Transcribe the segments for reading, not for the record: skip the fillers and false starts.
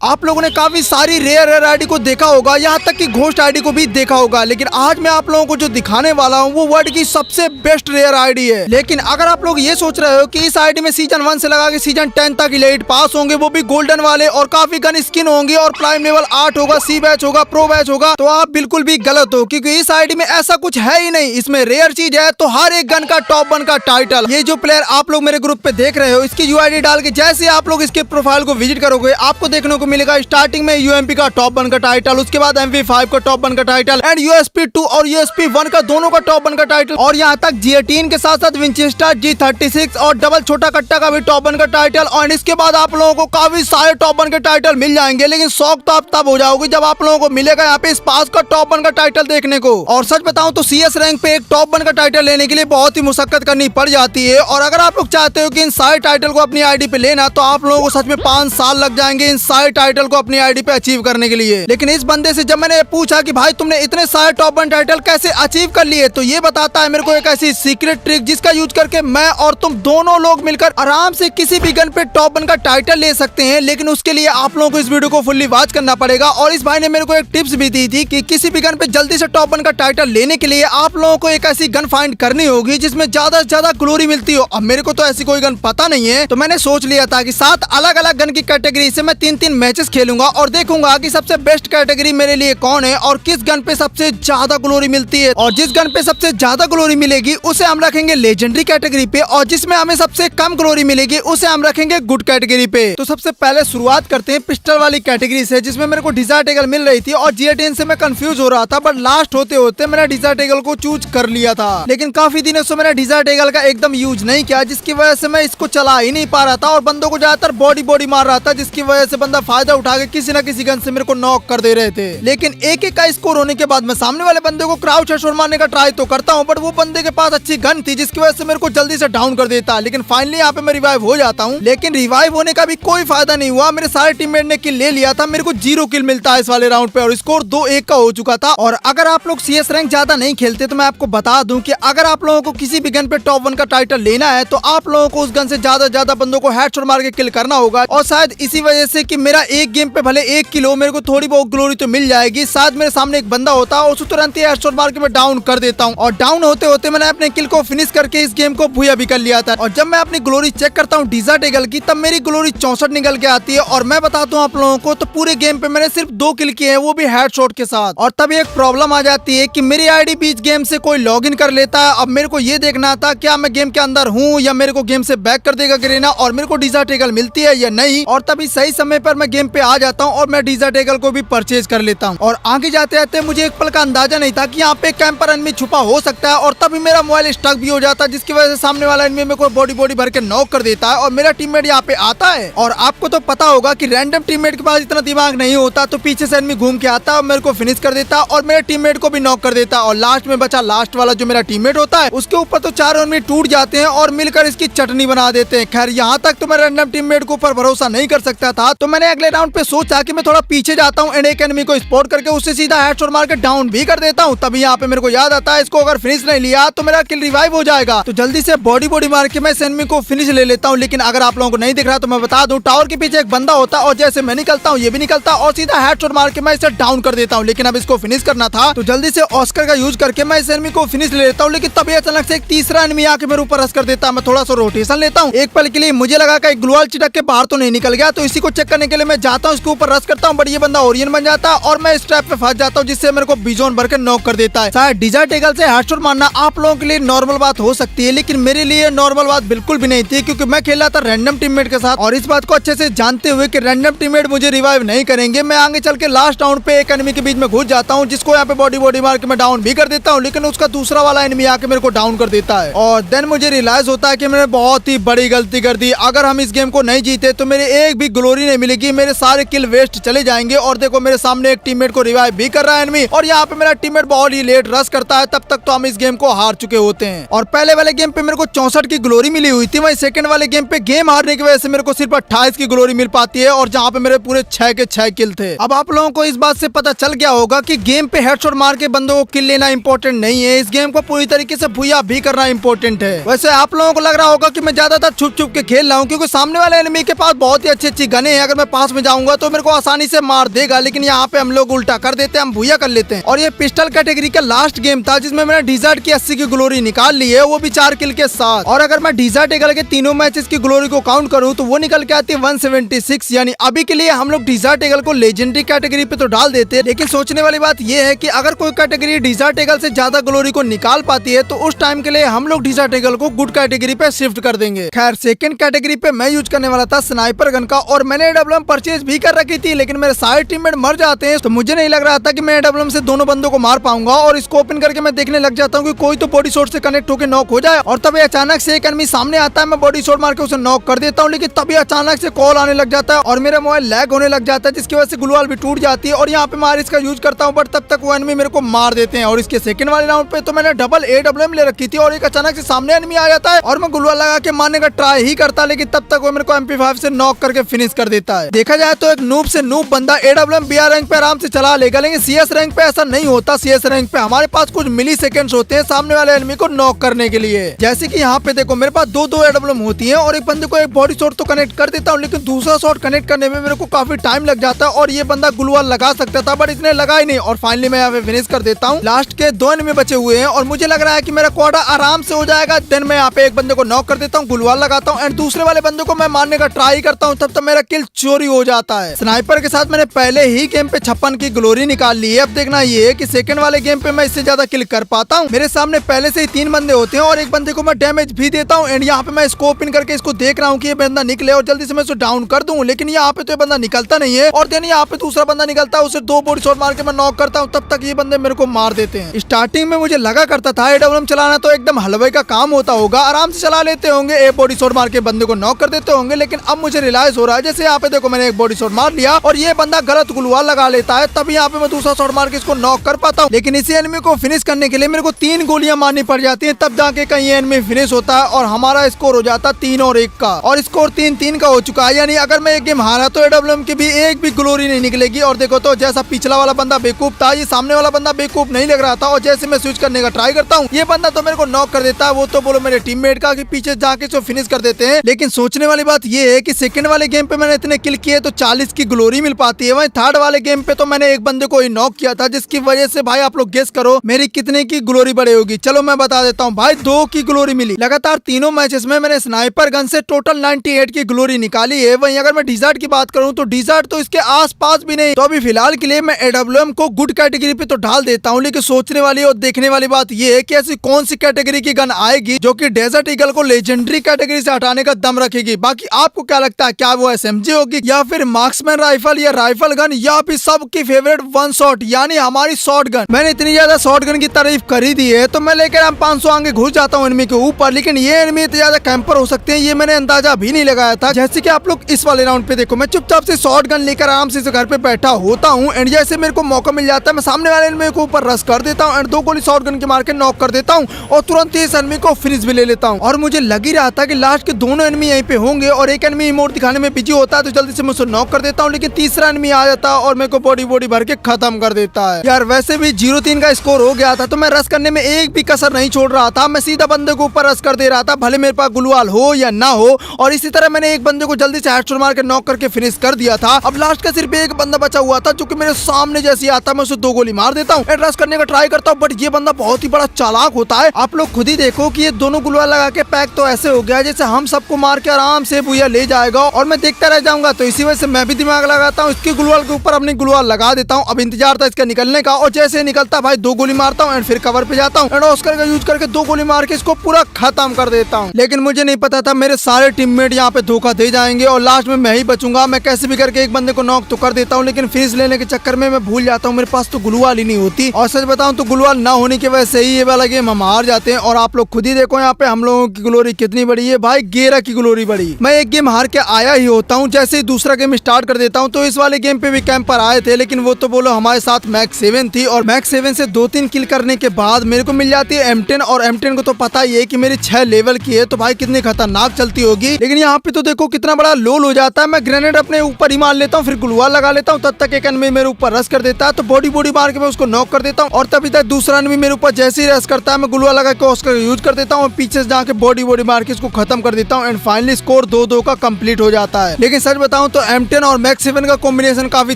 आप लोगों ने काफी सारी रेयर आईडी को देखा होगा, यहाँ तक कि घोस्ट आईडी को भी देखा होगा, लेकिन आज मैं आप लोगों को जो दिखाने वाला हूँ वो वर्ल्ड की सबसे बेस्ट रेयर आईडी है। लेकिन अगर आप लोग ये सोच रहे हो कि इस आईडी में सीजन 1 से लगा के सीजन 10 तक इलीट पास होंगे, वो भी गोल्डन वाले, और काफी गन स्किन होंगे और प्राइम लेवल 8 होगा, सी बैच होगा, प्रो बैच होगा, तो आप बिल्कुल भी गलत हो, क्योंकि इस आईडी में ऐसा कुछ है ही नहीं। इसमें रेयर चीज है तो हर एक गन का टॉप 1 का टाइटल। ये जो प्लेयर आप लोग मेरे ग्रुप पे देख रहे हो, इसकी यूआईडी डाल के जैसे आप लोग इसके प्रोफाइल को विजिट करोगे, आपको देखने को मिलेगा स्टार्टिंग में यूएमपी का टॉप 1 का टाइटल, उसके बाद MP5 का टॉप 1 का टाइटल एंड USP2 और USP1 का दोनों का टॉप 1 का टाइटल, और यहाँ तक G18 के साथ साथ विंचेस्टर G36 और डबल छोटा कट्टा का भी टॉप 1 का टाइटल। और इसके बाद आप लोगों को काफी सारे टॉप 1 के टाइटल मिल जाएंगे, लेकिन शौक तो आप तब हो जाओगे जब आप लोगों को मिलेगा यहाँ पे स्पास का टॉप 1 का टाइटल देखने को। और सच बताऊं तो CS रैंक पे एक टॉप 1 का टाइटल लेने के लिए बहुत ही मुशक्कत करनी पड़ जाती है, और अगर आप लोग चाहते हो कि इन सारे टाइटल को अपनी आईडी पे लेना, तो आप लोगों को सच में 5 साल लग जाएंगे इन सारे टाइटल को अपनी आईडी पे अचीव करने के लिए। लेकिन इस बंदे से जब मैंने पूछा कि भाई तुमने इतने सारे टॉप 1 टाइटल कैसे अचीव कर लिए, तो ये बताता है मेरे को एक ऐसी सीक्रेट ट्रिक जिसका यूज करके मैं और तुम दोनों लोग मिलकर आराम से किसी भी गन पे टॉप 1 का टाइटल ले सकते हैं। लेकिन उसके लिए आप लोगों को इस वीडियो को फुल्ली वॉच करना पड़ेगा। और इस भाई ने मेरे को एक टिप्स भी दी थी कि किसी भी गन पे जल्दी से टॉप 1 का टाइटल लेने के लिए आप लोगों को एक ऐसी गन फाइंड करनी होगी जिसमें ज्यादा से ज्यादा ग्लोरी मिलती हो। अब मेरे को तो ऐसी कोई गन पता नहीं है, तो मैंने सोच लिया था कि 7 अलग अलग गन की कैटेगरी से मैं 3-3 मैचेस खेलूंगा और देखूंगा कि सबसे बेस्ट कैटेगरी मेरे लिए कौन है और किस गन पे सबसे ज्यादा ग्लोरी मिलती है। और जिस गन पे सबसे ज्यादा ग्लोरी मिलेगी उसे हम रखेंगे लेजेंडरी कैटेगरी पे, और जिसमें हमें सबसे कम ग्लोरी मिलेगी उसे हम रखेंगे गुड कैटेगरी पे। तो सबसे पहले शुरुआत करते हैं पिस्टल वाली कैटेगरी से, जिसमें मेरे को डिजार्ट ईगल मिल रही थी और G18 से मैं कंफ्यूज हो रहा था, बट लास्ट होते होते मैंने डिजार्ट ईगल को चूज कर लिया था। लेकिन काफी दिनों से मैंने डिजार्ट ईगल का एकदम यूज नहीं किया, जिसकी वजह से मैं इसको चला ही नहीं पा रहा था और बंदों को ज्यादातर बॉडी मार रहा था, जिसकी वजह से बंदा फायदा उठा के किसी न किसी गन से मेरे को नॉक कर दे रहे थे। लेकिन एक का स्कोर होने के बाद मैं सामने वाले बंदे को क्राउच हेडशॉट मारने का ट्राई तो करता हूं, बट वो बंदे के पास अच्छी गन थी जिसकी वजह से मेरे को जल्दी से डाउन कर देता। लेकिन फाइनली यहाँ पे मैं रिवाइव हो जाता हूँ, लेकिन रिवाइव होने का भी कोई फायदा नहीं हुआ। मेरे सारे टीममेट ने किल ले लिया था, मेरे को 0 किल मिलता है इस वाले राउंड पे और स्कोर 2-1 का हो चुका था। और अगर आप लोग CS रैंक ज्यादा नहीं खेलते तो मैं आपको बता दूं कि अगर आप लोगों को किसी भी गन पे टॉप 1 का टाइटल लेना है तो आप लोगों को उस गन से ज्यादा बंदों को हेडशॉट मार के किल करना होगा। और शायद इसी वजह से कि मेरा एक गेम पे भले 1 किल हो, मेरे को थोड़ी बहुत ग्लोरी तो मिल जाएगी। शायद मेरे सामने एक बंदा होता है, उसको तुरंत ही हेडशॉट मार के मैं डाउन कर देता हूँ, और डाउन होते होते मैंने अपने किल को फिनिश करके इस गेम को भूया भी कर लिया था। और जब मैं अपनी ग्लोरी चेक करता हूँ डिजार्ट ईगल की, तब मेरी ग्लोरी 64 निकल के आती है। और मैं बताता हूँ आप लोगों को, तो पूरे गेम पे मैंने सिर्फ 2 किल किए हैं, वो भी हेडशॉट के साथ। और तब एक प्रॉब्लम आ जाती है कि मेरी आईडी बीच गेम से कोई लॉगिन कर लेता है। अब मेरे को ये देखना था क्या मैं गेम के अंदर हूँ या मेरे को गेम से बैक कर देगा गरीना और मेरे को डिजार्ट ईगल मिलती है या नहीं। और तभी सही समय पर मैं गेम पे आ जाता हूँ और मैं डिजार्ट ईगल को भी परचेज कर लेता हूँ। और आगे जाते जाते मुझे एक पल का अंदाजा नहीं था कि यहाँ पे कैंपर एनिमी छुपा हो सकता है, और तभी मेरा मोबाइल स्टक भी हो जाता है, जिसकी वजह से सामने वाला एनिमी मेरे को बॉडी भर के नॉक कर देता है और मेरा टीममेट यहाँ पे आता है। और आपको तो पता होगा कि रैंडम टीममेट के पास इतना दिमाग नहीं होता, तो पीछे से एनिमी घूम के आता है और मेरे को फिनिश कर देता और मेरे टीममेट को भी नॉक कर देता। और लास्ट में बचा लास्ट वाला जो मेरा टीममेट होता है, उसके ऊपर तो 4 एनिमी टूट जाते हैं और मिलकर इसकी चटनी बना देते हैं। खैर यहाँ तक तो मैं रैंडम टीममेट के ऊपर भरोसा नहीं कर सकता था, तो मैंने अगले राउंड पे सोचा कि मैं थोड़ा पीछे जाता हूँ एंड एक एनिमी को स्पॉट करके उससे सीधा हेडशॉट मार के डाउन भी कर देता हूँ। तभी यहाँ पे मेरे को याद आता है, इसको अगर फिनिश नहीं लिया तो मेरा किल रिवाइव हो जाएगा, तो जल्दी से बॉडी मार के मैं इस एनिमी को फिनिश ले लेता हूँ। लेकिन अगर आप लोगों को नहीं दिख रहा तो मैं बता दूं, टावर के पीछे एक बंदा होता है और जैसे मैं निकलता हूँ ये भी निकलता और सीधा हेडशॉट मार के मैं इसे डाउन कर देता हूँ। लेकिन अब इसको फिनिश करना था, तो जल्दी से ऑस्कर का यूज करके मैं इस एनिमी को फिनिश ले लेता हूँ। लेकिन तभी अचानक से एक तीसरा एनिमी आके मेरे ऊपर रश कर देता है। मैं थोड़ा सा रोटेशन लेता हूँ, एक पल के लिए मुझे लगा कि ग्लूवाल चिटक के बाहर तो नहीं निकल गया, तो इसी को चेक करने के लिए मैं जाता हूँ, इसके ऊपर रश करता हूँ, बट ये बंदा ओरियन बन जाता है और मैं इस ट्रैप पे फंस जाता हूँ, जिससे मेरे को बिजोन भर के नॉक कर देता है। शायद डिजार्ट ईगल से हेडशॉट मारना आप लोगों के लिए नॉर्मल बात हो सकती है, लेकिन मेरे लिए नॉर्मल बात बिल्कुल भी नहीं थी, क्योंकि मैं खेल रहा था रैंडम टीममेट के साथ। और इस बात को अच्छे से जानते हुए कि रैंडम टीममेट मुझे रिवाइव नहीं करेंगे, मैं आगे चल के लास्ट राउंड पे एक एनिमी के बीच में घुस जाता हूँ, जिसको यहाँ पे बॉडी मार के मैं डाउन भी कर देता हूँ। लेकिन उसका दूसरा वाला एनिमी आके मेरे को डाउन कर देता है। और देन मुझे रियलाइज होता है कि मैंने बहुत ही बड़ी गलती कर दी। अगर हम इस गेम को नहीं जीते तो मेरे एक भी ग्लोरी नहीं मिलेगी, मेरे सारे किल वेस्ट चले जाएंगे। और देखो मेरे सामने एक टीममेट को रिवाइव भी कर रहा है एनिमी, और यहाँ पे मेरा टीममेट बहुत ही लेट रश करता है। तब तक तो हम इस गेम को हार चुके होते हैं। और पहले वाले गेम पे मेरे को 64 की ग्लोरी मिली हुई थी, वही सेकंड वाले गेम पे गेम हारने की वजह से मेरे को सिर्फ 28 की ग्लोरी मिल पाती है, और जहाँ पे मेरे पूरे 6 के 6 किल थे। अब आप लोगों को इस बात से पता चल गया होगा कि गेम पे हेडशॉट मार के बंदों को किल लेना इंपॉर्टेंट नहीं है, इस गेम को पूरी तरीके से भूया भी करना इंपॉर्टेंट है। वैसे आप लोगों को लग रहा होगा कि मैं ज्यादातर छुप के खेल रहा हूँ, क्योंकि सामने वाले एनिमी के पास बहुत ही अच्छी गने हैं। अगर मैं पास पास में जाऊंगा तो मेरे को आसानी से मार देगा, लेकिन यहाँ पे हम लोग उल्टा कर देते हैं, हम भूया कर लेते हैं। और ये पिस्टल कैटेगरी का लास्ट गेम था जिसमें मैंने डिजर्ट की 80 की ग्लोरी निकाल ली है, वो भी 4 किल के साथ। और अगर मैं डिजर्ट ईगल के तीनों मैचेस की ग्लोरी को काउंट करूँ तो वो निकल के आती है 176। यानी अभी के लिए हम लोग डिजर्ट ईगल को लेजेंडरी कैटेगरी पे तो डाल देते हैं, लेकिन सोचने वाली बात ये है कि अगर कोई कैटेगरी डिजर्ट ईगल से ज्यादा ग्लोरी को निकाल पाती है तो उस टाइम के लिए हम लोग डिजर्ट ईगल को गुड कैटेगरी पे शिफ्ट कर देंगे। खैर सेकंड कैटेगरी पे मैं यूज करने वाला था स्नाइपर गन का, और मैंने AWM परचेज भी कर रखी थी, लेकिन मेरे सारे टीममेट मर जाते हैं तो मुझे नहीं लग रहा था कि मैं AWM से दोनों बंदों को मार पाऊंगा। और इसको ओपन करके मैं देखने लग जाता हूँ कि कोई तो बॉडी शॉट से कनेक्ट होकर नॉक हो जाए, और तभी अचानक से एक एनिमी सामने आता है, मैं बॉडी शॉट मार के उसे नॉक कर देता हूँ, लेकिन तभी अचानक से कॉल आने लग जाता है और मेरा मोबाइल लैग होने लग जाता है, जिसकी वजह से ग्लूवाल भी टूट जाती है। और यहाँ पे मैं इसका यूज करता हूँ, बट तब तक वो एनिमी मेरे को मार देते हैं। और इसके सेकंड वाले राउंड पे तो मैंने डबल AWM ले रखी थी, और एक अचानक से सामने एनिमी आ जाता है और मैं ग्लूवाल लगा के मारने का ट्राई ही करता, लेकिन तब तक वो मेरे को MP5 से नॉक करके फिनिश कर देता है। देखा जाए तो एक नूब से नूब बंदा AWM BR रैंक पे आराम से चला लेगा, लेकिन CS रैंक पे ऐसा नहीं होता। CS रैंक पे हमारे पास कुछ मिली सेकेंड्स होते हैं सामने वाले एनिमी को नॉक करने के लिए। जैसे कि यहाँ पे देखो मेरे पास दो AWM होती है, और एक बंदे को एक बॉडी शॉट तो कनेक्ट कर देता हूँ, लेकिन दूसरा शॉट कनेक्ट करने में मेरे को काफी टाइम लग जाता है, और ये बंदा ग्लूवाल लगा सकता था बट इसने लगा ही नहीं, और फाइनली मैं यहाँ पे फिनिश कर देता हूँ। लास्ट के 2 एनिमी बचे हुए हैं और मुझे लग रहा है कि मेरा क्वाडा आराम से हो जाएगा। देन मैं यहाँ पे एक बंदे को नॉक कर देता हूँ, ग्लूवाल लगाता हूँ, एंड दूसरे वाले बंदे को मैं मारने का ट्राई करता हूँ, तब तक मेरा किल चोरी हो जाता है। स्नाइपर के साथ मैंने पहले ही गेम पे 56 की ग्लोरी निकाल ली है। अब देखना ये है कि सेकंड वाले गेम पे मैं इससे ज्यादा किल कर पाता हूँ। मेरे सामने पहले से ही 3 बंदे होते हैं और एक बंदे को मैं डैमेज भी देता हूँ, एंड यहाँ पे मैं इसको ओपन करके इसको देख रहा हूँ कि ये बंदा निकले और जल्दी से मैं उसको डाउन कर दूं, लेकिन यहाँ पे तो ये बंदा निकलता नहीं है। और देन यहाँ पे दूसरा बंदा निकलता है, उसे 2 बॉडी शॉट मार के मैं नॉक करता हूँ, तब तक ये बंदे मेरे को मार देते हैं। स्टार्टिंग में मुझे लगा करता था AWM चलाना तो एकदम हलवे का काम होता होगा, आराम से चला लेते होंगे, एक बॉडी शॉट मार के बंदे को नॉक कर देते होंगे, लेकिन अब मुझे रियलाइज हो रहा है, जैसे यहाँ पे देखो मैंने एक बॉडी शॉट मार लिया और ये बंदा गलत ग्लूवाल लगा लेता है, तब यहाँ पे मैं दूसरा शॉट मार के इसको नॉक कर पाता हूँ। लेकिन इसी एनिमी को फिनिश करने के लिए मेरे को 3 गोलियां मारनी पड़ जाती है, तब जाके कहीं एनिमी फिनिश होता है और हमारा स्कोर हो जाता है 3 और 1 का, और स्कोर 3-3 का हो चुका है। यानी अगर मैं एक गेम हारा तो AWM की भी एक भी ग्लोरी नहीं निकलेगी। और देखो तो जैसा पिछला वाला बंदा बेवकूफ था, ये सामने वाला बंदा बेवकूफ नहीं लग रहा था, और जैसे मैं स्विच करने का ट्राई करता हूँ ये बंदा तो मेरे को नॉक कर देता है। वो तो बोलो मेरे टीममेट का कि पीछे जाके इसको फिनिश कर देते हैं। लेकिन सोचने वाली बात ये है कि सेकंड वाले गेम पे मैंने इतने किल किए तो 40 की ग्लोरी मिल पाती है, वहीं थर्ड वाले गेम पे तो मैंने एक बंदे को ही नॉक किया था, जिसकी वजह से भाई आप लोग गेस करो मेरी कितने की ग्लोरी बढ़े होगी। चलो मैं बता देता हूँ भाई, 2 की ग्लोरी मिली। लगातार तीनों मैचेस में मैंने स्नाइपर गन से टोटल 98 की ग्लोरी निकाली है। वहीं अगर मैं डिजर्ट की बात करूँ तो डिजर्ट तो इसके आसपास भी नहीं। तो अभी फिलहाल के लिए मैं AWM को गुड कैटेगरी पे तो डाल देता हूँ, लेकिन सोचने वाली और देखने वाली बात ये है कि ऐसी कौन सी कैटेगरी की गन आएगी जो कि डेजर्ट ईगल को लेजेंडरी कैटेगरी से हटाने का दम रखेगी। बाकी आपको क्या लगता है, क्या वो SMG होगी या फिर मार्क्समैन राइफल या राइफल गन या फिर सबकी फेवरेट वन शॉट यानी हमारी शॉट गन। मैंने इतनी ज्यादा शॉट गन की तारीफ करी दी है तो मैं लेकर हम 500 आगे घुस जाता हूँ एनिमी के ऊपर, लेकिन ये एनिमी इतने ज्यादा कैंपर हो सकते हैं ये मैंने अंदाजा भी नहीं लगाया था। जैसे कि आप लोग इस वाले राउंड पे देखो, मैं चुपचाप से शॉट गन लेकर आराम से घर पे बैठा होता हूँ, एंड जैसे मेरे को मौका मिल जाता है मैं सामने वाले एनिमी के ऊपर रश कर देता हूँ एंड 2 गोली शॉट गन के मार के नॉक कर देता हूँ, और तुरंत ही इस एनिमी को फिनिश भी ले लेता हूँ। और मुझे लग ही रहा था कि लास्ट के दोनों एनिमी यहीं पे होंगे और एक एनिमी इमोट दिखाने में बिजी होता है तो जल्दी से मैं उसे नॉक कर देता हूँ, लेकिन तीसरा एनिमी आ जाता है और मेरे को बॉडी भर के खत्म कर देता है। यार वैसे भी 0-3 का स्कोर हो गया था तो मैं रश करने में एक भी कसर नहीं छोड़ रहा था, मैं सीधा बंदे को ऊपर रश कर दे रहा था, भले मेरे पास ग्लूवाल हो या ना हो। और इसी तरह मैंने एक बंदे को जल्दी से हेडशॉट मार के नॉक करके फिनिश कर दिया था। अब लास्ट का सिर्फ एक बंदा बचा हुआ था जो कि मेरे सामने जैसे आता मैं उसे 2 गोली मार देता हूँ एंड रश करने का ट्राई करता हूँ, बट ये बंदा बहुत ही बड़ा चालाक होता है। आप लोग खुद ही देखो कि ये दोनों ग्लूवाल लगा के पैक तो ऐसे हो गया जैसे हम सबको मार के आराम से बुया ले जाएगा और मैं देखता रह जाऊंगा। तो इसी वजह से मैं भी दिमाग लगाता हूँ, इसकी ग्लूवाल के ऊपर अपनी ग्लूवाल लगा देता हूँ। अब इंतजार था इसका निकलने का और जैसे निकलता भाई 2 गोली मारता हूँ एंड फिर कवर पे जाता हूँ एंड ऑस्कर का यूज करके 2 गोली मार के इसको पूरा खत्म कर देता हूँ। लेकिन मुझे नहीं पता था मेरे सारे टीममेट यहाँ पे धोखा दे जाएंगे और लास्ट में मैं ही बचूंगा। मैं कैसे भी करके एक बंदे को नॉक तो कर देता हूँ, लेकिन फिनिश लेने के चक्कर में मैं भूल जाता हूँ मेरे पास तो ग्लूवाल ही नहीं होती। और सच बताऊं तो ग्लूवाल ना होने की वजह से ही ये वाला गेम हम हार जाते हैं। और आप लोग खुद ही देखो यहाँ पे हम लोगों की ग्लोरी कितनी बड़ी है भाई, 11 की ग्लोरी बड़ी। मैं एक गेम हार के आया ही होता हूँ, जैसे ही दूसरा गेम स्टार्ट कर देता हूँ तो इस वाले गेम पे भी कैंपर आए थे, लेकिन वो तो बोलो हमारे साथ मैक्स 7 थी और मैक्स 7 से 2-3 किल करने के बाद मेरे को मिल जाती है M10 और M10 को तो पता ही है कि मेरी 6 लेवल की है तो भाई कितनी खतरनाक चलती होगी। लेकिन यहाँ पे तो देखो कितना बड़ा लोल हो जाता है। मैं ग्रेनेड अपने ऊपर ही मार लेता हूँ, फिर ग्लूवाल लगा लेता हूँ, तब तक एक एनिमी मेरे ऊपर रश कर देता है तो बॉडी मार के मैं उसको नॉक कर देता हूँ। और तभी तक दूसरा एनिमी मेरे ऊपर जैसे ही रश करता है मैं ग्लूवाल लगा के उसका यूज कर देता हूँ, पीछे से जाके बॉडी मार के इसको खत्म कर देता हूँ एंड फाइनली स्कोर 2-2 का कंप्लीट हो जाता है। लेकिन सच बताऊं तो M10 और मैक्स 7 का कॉम्बिनेशन काफी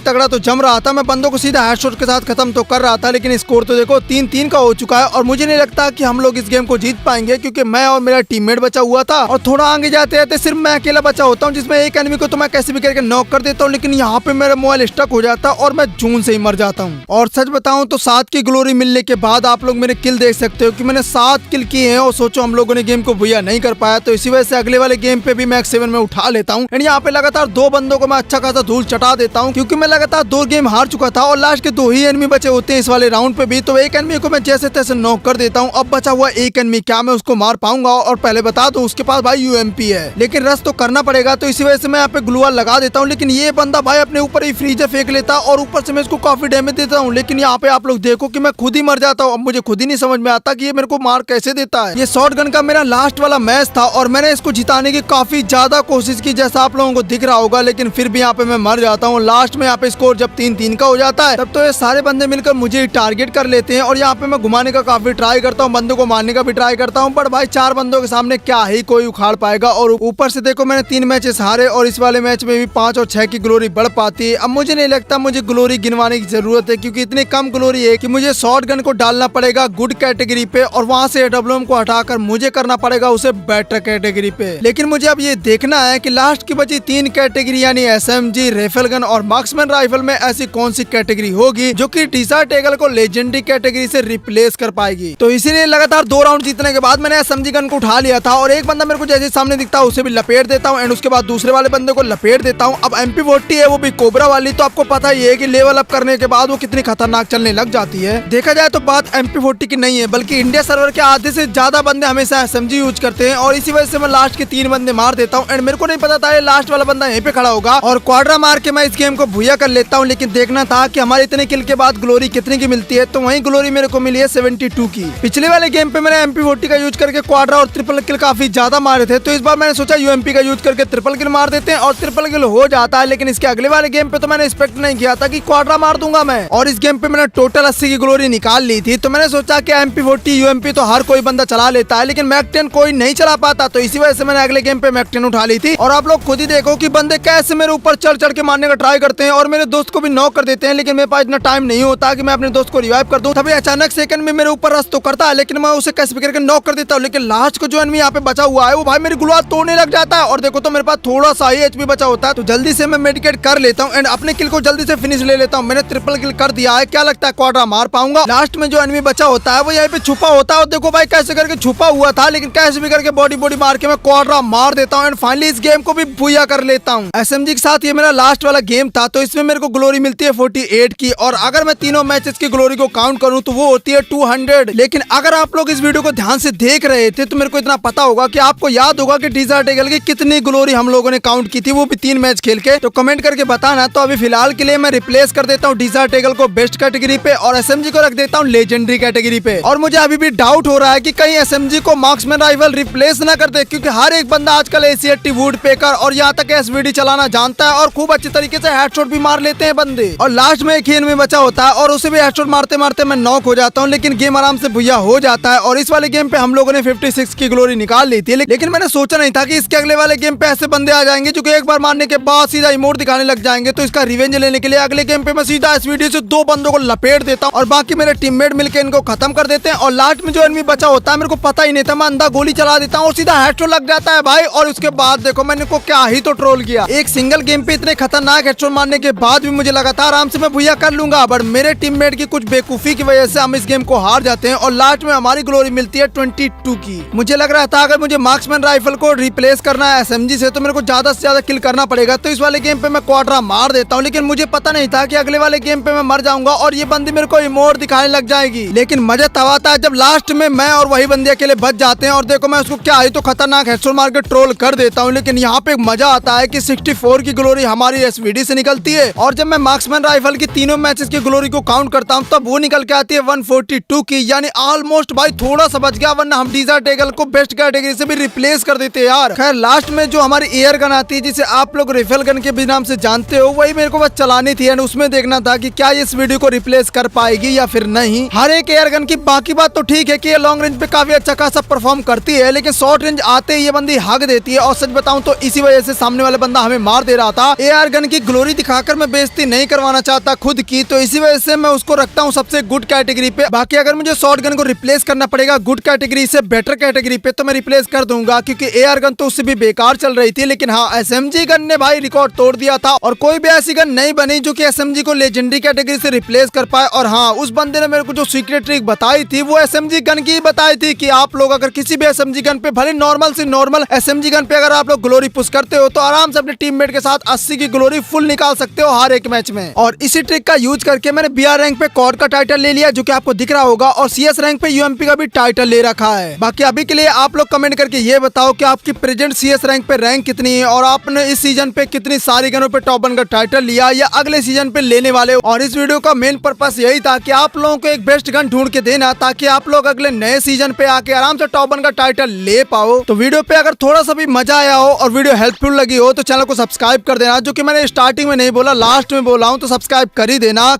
तगड़ा तो जम रहा था। मैं बंदों को सीधा हेडशॉट के साथ खत्म तो कर रहा था, लेकिन स्कोर तो देखो 3-3 का हो चुका है और मुझे नहीं लगता कि हम लोग इस गेम को जीत पाएंगे, क्योंकि मैं और मेरा टीममेट बचा हुआ था और थोड़ा आगे जाते जाते सिर्फ मैं अकेला बचा होता हूँ, जिसमें एक एनिमी को तो मैं कैसे भी करके नॉक कर देता हूँ, लेकिन यहाँ पे मेरा मोबाइल स्टक हो जाता है और मैं जून से ही मर जाता हूँ। और सच बताऊं तो 7 की ग्लोरी मिलने के बाद आप लोग मेरे किल देख सकते हो कि मैंने 7 किल किए हैं और सोचो हम लोगों ने गेम को भैया नहीं कर पाया। तो इसी वजह से अगले वाले गेम पे भी मैक्स 7 में उठा लेता हूँ एंड यहाँ पे लगातार 2 बंदों को मैं अच्छा खासा धूल चटा देता हूँ, क्योंकि मैं लगातार 2 गेम हार चुका था और लास्ट के 2 ही एनिमी बचे होते हैं इस वाले राउंड पे भी। तो एक एनिमी को मैं जैसे तैसे नॉक कर देता हूँ। अब बचा हुआ एक एनिमी, क्या मैं उसको मार पाऊंगा? और पहले बता दूं उसके पास भाई यूएमपी है, लेकिन रश तो करना पड़ेगा। तो इसी वजह से मैं यहाँ पे ग्लूवाल लगा देता हूँ, लेकिन ये बंदा भाई अपने ऊपर ही फ्रीजर फेंक लेता और ऊपर से मैं इसको काफी डैमेज देता हूँ। लेकिन यहाँ पे आप लोग देखो कि मैं खुद ही मर जाता हूँ। अब मुझे खुद ही नहीं समझ में आता कि ये मेरे को मार कैसे देता है। ये शॉटगन का मेरा लास्ट वाला मैच था और मैंने इसको जिताने की काफी ज्यादा कोशिश की, जैसा आप लोगों को दिख रहा होगा, लेकिन फिर भी यहाँ पे मैं मर जाता हूँ। लास्ट में यहाँ पे स्कोर जब 3-3 का हो जाता है, तब तो ये सारे बंदे मिलकर मुझे टारगेट कर लेते हैं और यहाँ पे मैं घुमाने का काफी ट्राई करता हूँ, बंदों को मारने का भी ट्राई करता हूँ, पर भाई 4 बंदों के सामने क्या ही कोई उखाड़ पाएगा। और ऊपर से देखो मैंने 3 मैचेस हारे और इस वाले मैच में भी 5 और 6 की ग्लोरी बढ़ पाती है। अब मुझे नहीं लगता मुझे ग्लोरी गिनवाने की जरूरत है, क्योंकि इतनी कम ग्लोरी है कि मुझे शॉटगन को डालना पड़ेगा गुड कैटेगरी पे और वहाँ से AWM को हटाकर मुझे करना पड़ेगा उसे बेटर कैटेगरी पे। लेकिन मुझे अब ये देखना है कि लास्ट की बची 3 कैटेगरी यानी SMG, राइफल गन और मार्क्समैन राइफल में ऐसी कौन सी कैटेगरी होगी जो कि डिसर्ट ईगल को लेजेंडरी कैटेगरी से रिप्लेस कर पाएगी। तो इसीलिए लगातार 2 राउंड जीतने के बाद मैंने SMG गन को उठा लिया था और एक बंदा मेरे को जैसे सामने दिखता है उसे भी लपेट देता हूँ एंड उसके बाद दूसरे वाले बंदे को लपेट देता हूँ। अब MP40 है, वो भी कोबरा वाली, तो आपको पता ही है कि लेवल अप करने के बाद वो कितनी खतरनाक चलने लग जाती है। देखा जाए तो बात MP40 की नहीं है, बल्कि इंडिया सर्वर के आधे से ज्यादा बंदे हमेशा SMG यूज करते हैं और इसी वजह से मैं लास्ट के 3 बंदे मार देता हूँ एंड मेरे को नहीं पता था ये लास्ट वाला बंदा यहीं पे खड़ा होगा और क्वाड्रा मार के मैं इस गेम को भूया कर लेता हूँ। लेकिन देखना था कि हमारे इतने किल के बाद ग्लोरी कितने की मिलती है, तो वही ग्लोरी मेरे को मिली है 72 की। पिछले वाले गेम पे मैंने MP40 का यूज करके क्वाड्रा और ट्रिपल किल काफी ज्यादा मारे थे, तो इस बार मैंने सोचा UMP का यूज करके ट्रिपल किल मार देते हैं और ट्रिपल किल हो जाता है। लेकिन इसके अगले वाले गेम पे तो मैंने एक्सपेक्ट नहीं किया था कि क्वाड्रा मार दूंगा मैं, और इस गेम पे मैंने टोटल 80 की ग्लोरी निकाल ली थी। तो मैंने सोचा कि MP40 UMP तो हर कोई बंदा चला लेता है, लेकिन मैक 10 कोई नहीं चला पाता, तो इसी वजह से मैंने अगले गेम पे मैक 10 उठा ली थी। और आप लोग खुद ही देखो कि बंदे कैसे मेरे ऊपर चढ़ चढ़ के मारने का ट्राई करते हैं और मेरे दोस्त को भी नॉक कर देते हैं, लेकिन मेरे पास इतना टाइम नहीं होता कि मैं अपने दोस्त को रिवाइव कर दूं। तभी अचानक सेकंड में मेरे ऊपर रश तो करता है, लेकिन मैं उसे कैसे भी करके नॉक कर देता हूँ। लेकिन लास्ट को जो एनिमी यहाँ पे बचा हुआ है वो भाई मेरी गुलवा तोड़ने लग जाता है और देखो तो मेरे पास थोड़ा सा ही HP बचा होता है, तो जल्दी से मैं मेडिकेट कर लेता हूँ एंड अपने किल को जल्दी से फिनिश ले लेता हूँ। मैंने ट्रिपल किल कर दिया है, क्या लगता है क्वाड्रा मार पाऊंगा? लास्ट में जो एनिमी बचा होता है वो यहाँ पे छुपा होता है और देखो भाई कैसे करके छुपा हुआ था, लेकिन कैसे भी करके बॉडी मार के मैं क्वाड्रा मार देता हूँ एंड फाइनली इस गेम को भी भूया कर लेता हूँ। SMG के साथ ये मेरा लास्ट वाला गेम था, तो इसमें मेरे को ग्लोरी मिलती है 48 की और अगर मैं तीनों मैचेस की ग्लोरी को काउंट करूँ तो वो होती है 200। लेकिन अगर आप लोग इस वीडियो को ध्यान से देख रहे थे तो मेरे को इतना पता होगा कि आपको याद होगा कि डिसर्ट ईगल की कितनी ग्लोरी हम लोगों ने काउंट की थी, वो भी 3 मैच खेल के। तो कमेंट करके बताना। तो अभी फिलहाल के लिए मैं रिप्लेस कर देता हूँ डिसर्ट ईगल को बेस्ट कैटेगरी पे और SMG को रख देता हूँ लेजेंडरी कैटेगरी पे। और मुझे अभी भी डाउट हो रहा है कि कहीं SMG को मार्क्समैन राइफल रिप्लेस ना कर दे, क्योंकि हर एक बंदा आजकल AC-80 वुड पेकर और यहाँ तक SVD चलाना जानता है और खूब अच्छी तरीके से हेडशॉट भी मार लेते हैं बंदे। और लास्ट में एक ही एनिमी बचा होता है और उसे भी हेडशॉट मारते मारते मैं नॉक हो जाता हूँ, लेकिन गेम आराम से भुइया हो जाता है। और इस वाले गेम पे हम लोगों ने 56 की ग्लोरी निकाल ली थी, लेकिन मैंने सोचा नहीं था कि इसके अगले वाले गेम पे ऐसे बंदे आ जाएंगे जो कि एक बार मारने के बाद सीधा इमोट दिखाने लग जाएंगे। तो इसका रिवेंज लेने के लिए अगले गेम पे मैं सीधा SVD से 2 बंदों को लपेट देता हूँ और बाकी मेरे टीममेट मिलकर इनको खत्म कर देते हैं। और लास्ट में जो एनिमी बचा होता है मेरे को पता ही नहीं था, मैं अंधा गोली चला देता हूँ और सीधा हेडशॉट लग जाता है भाई। और उसके बाद देखो मैंने को क्या ही तो ट्रोल किया, एक सिंगल गेम पे इतने खतरनाक हेडशॉट मारने के बाद भी मुझे लगा था आराम से मैं भुइया कर लूंगा, बट मेरे टीममेट की कुछ बेवकूफी की वजह से हम इस गेम को हार जाते हैं और लास्ट में हमारी ग्लोरी मिलती है 22 की। मुझे लग रहा था अगर मुझे मार्क्समैन राइफल को रिप्लेस करना है SMG से तो मेरे को ज्यादा से ज्यादा किल करना पड़ेगा, तो इस वाले गेम पे मैं क्वाड्रा मार देता हूँ। लेकिन मुझे पता नहीं था कि अगले वाले गेम पे मैं मर जाऊंगा और ये बंदी मेरे को इमोट दिखाने लग जाएगी। लेकिन मजा तब आता है जब लास्ट में मैं और वही बंदे अकेले बच जाते हैं और देखो मैं उसको क्या ही तो खतरनाक हेडशॉट मार के ट्रोल कर देता हूँ। लेकिन यहाँ पे मजा आता है कि 64 की ग्लोरी हमारी SVD से निकलती है और जब मैं मार्क्समैन राइफल की तीनों मैचेस की ग्लोरी को काउंट करता हूँ तब वो निकल के आती है 142 की, यानी ऑलमोस्ट भाई थोड़ा सा बच गया, वरना हम डिसर्ट ईगल को बेस्ट कैटेगरी से भी रिप्लेस कर देते यार। खैर लास्ट में जो हमारी एयर गन आती है जिसे आप लोग राइफल गन के भी नाम से जानते हो, वही मेरे को बस चलानी थी एंड उसमें देखना था कि क्या ये इस वीडियो को रिप्लेस कर पाएगी या फिर नहीं। हर एक एयर गन की बाकी बात तो ठीक है कि ये लॉन्ग रेंज पे काफी अच्छा खासा परफॉर्म करती है, लेकिन शॉर्ट रेंज आते ही ये बंदी हग देती है और सच बताऊं तो इसी वजह से सामने वाला बंदा हमें मार दे रहा था। एआर गन की ग्लोरी दिखाकर मैं बेइज्जती नहीं करवाना चाहता खुद की, तो इसी वजह से मैं उसको रखता हूँ सबसे गुड कैटेगरी पे। बाकी अगर मुझे शॉर्ट गन को रिप्लेस करना पड़ेगा गुड कैटेगरी से बेटर कैटेगरी पे तो मैं रिप्लेस कर दूंगा, क्योंकि एआर गन तो उससे भी बेकार चल रही थी। लेकिन हाँ, एसएमजी गन ने भाई रिकॉर्ड तोड़ दिया था और कोई भी ऐसी गन नहीं बनी जो कि एसएमजी को लेजेंडरी कैटेगरी से रिप्लेस कर पाए। और हाँ, उस बंदे ने मेरे को जो सीक्रेट ट्रिक बताई थी वो एसएमजी गन की बताई थी कि आप लोग अगर किसी भी एसएमजी गन पे, भले नॉर्मल से नॉर्मल एसएमजी गन पे अगर आप लोग ग्लोरी पुश करते हो तो आराम से अपने टीममेट के साथ 80 की ग्लोरी फुल निकाल सकते हो हर एक मैच में। और इसी ट्रिक का यूज करके मैंने बीआर रैंक पे कॉड का टाइटल ले लिया जो कि आपको दिख रहा होगा, और सीएस रैंक पे यूएमपी का भी टाइटल ले रखा है। बाकी अभी के लिए आप लोग कमेंट करके ये बताओ कि आपकी प्रेजेंट सीएस रैंक पे रैंक कितनी है और आपने इस सीजन पे कितनी सारी गनों पे टॉप 1 का टाइटल लिया या अगले सीजन पे लेने वाले हो। और इस वीडियो का मेन पर्पस यही था कि आप लोगों को एक बेस्ट गन ढूंढ के देना ताकि आप लोग अगले नए सीजन पे आके आराम से टॉप 1 का टाइटल ले पाओ। तो वीडियो पे अगर थोड़ा सा भी मजा आया हो और वीडियो हेल्पफुल लगी हो तो चैनल को सब्सक्राइब कर देना, जो कि मैंने स्टार्टिंग में नहीं बोला, लास्ट में बोला हूँ, तो सब्सक्राइब कर ही देना।